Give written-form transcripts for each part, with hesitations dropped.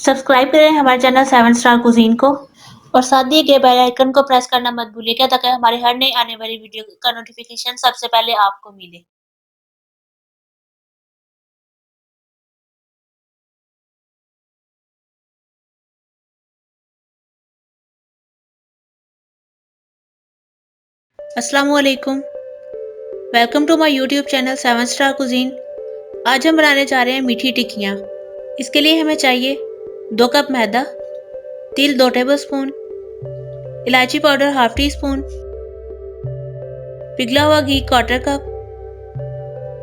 Subscribe करें हमारे channel 7 star cuisine को और साथ दिए गए बेल आइकन को प्रेस करना मत भूलिएगा ताकि हमारी हर नई आने वाली वीडियो का नोटिफिकेशन सबसे पहले आपको मिले। अस्सलामुअलैकुम, welcome to my YouTube channel 7 star cuisine. आज हम बनाने जा रहे हैं मीठी टिक्कियाँ। इसके लिए हमें चाहिए 2 कप मैदा, तिल 2 टेबलस्पून, इलायची पाउडर हाफ टी स्पून, पिघला हुआ घी 1/4 कप,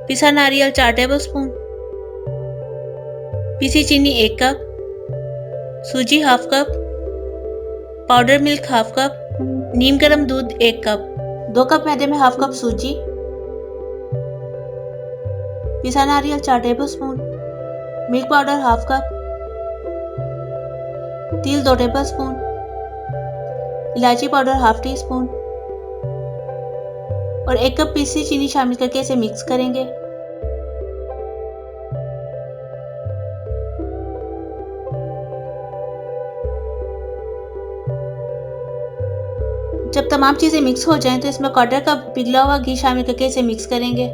पिसा नारियल 4 टेबलस्पून, पिसी चीनी 1 कप, सूजी half cup, powder milk half cup, नीम गर्म दूध 1 कप। 2 कप मैदे में हाफ कप सूजी, पिसा नारियल 4 tablespoon, milk powder half cup, तिल 2 टेबलस्पून, इलायची पाउडर हाफ टी स्पून और 1 कप पीसी चीनी शामिल करके इसे मिक्स करेंगे। जब तमाम चीज़ें मिक्स हो जाएं तो इसमें 1/4 कप पिघला हुआ घी शामिल करके इसे मिक्स करेंगे।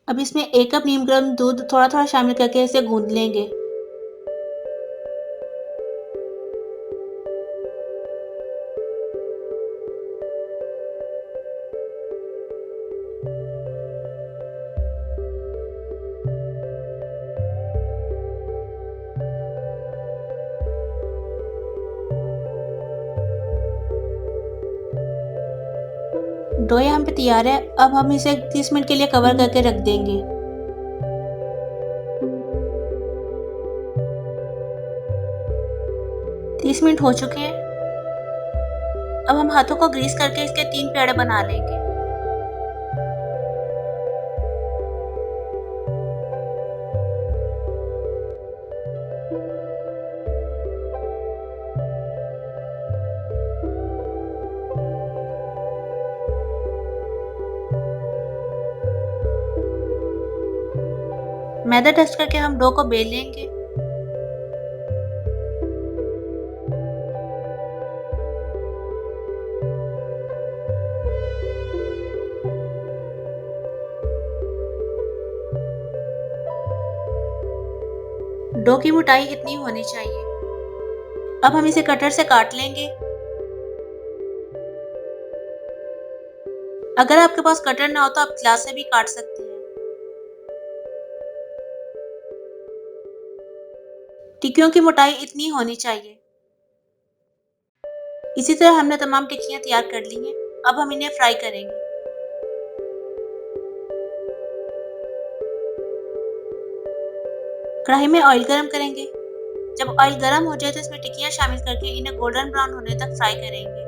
अब इसमें 1 कप नीम गर्म दूध थोड़ा थोड़ा शामिल करके इसे गूंद लेंगे। डो यहाँ पे तैयार है। अब हम इसे 30 मिनट के लिए कवर करके रख देंगे। तीस मिनट हो चुके हैं। अब हम हाथों को ग्रीस करके इसके 3 पेड़े बना लेंगे। मैदा डस्ट करके हम डो को बेल लेंगे। डो की मोटाई इतनी होनी चाहिए। अब हम इसे कटर से काट लेंगे। अगर आपके पास कटर ना हो तो आप ग्लास से भी काट सकते हैं। टिक्कियों की मोटाई इतनी होनी चाहिए। इसी तरह हमने तमाम टिक्कियां तैयार कर ली हैं। अब हम इन्हें फ्राई करेंगे। कढ़ाई में ऑयल गरम करेंगे। जब ऑयल गरम हो जाए तो इसमें टिक्कियां शामिल करके इन्हें गोल्डन ब्राउन होने तक फ्राई करेंगे।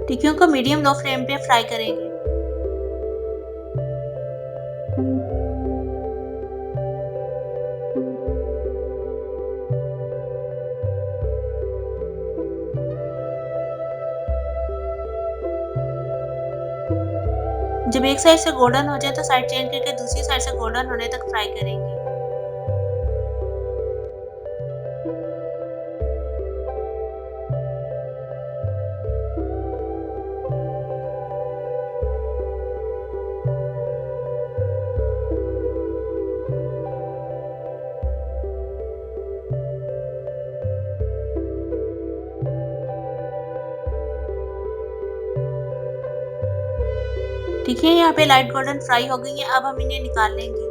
टिक्कियों को मीडियम लो फ्लेम पे फ्राई करेंगे। जब एक साइड से गोल्डन हो जाए तो साइड चेंज करके दूसरी साइड से गोल्डन होने तक फ्राई करेंगे। टिक्कियां यहाँ पे लाइट गोल्डन फ्राई हो गई हैं। अब हम इन्हें निकाल लेंगे।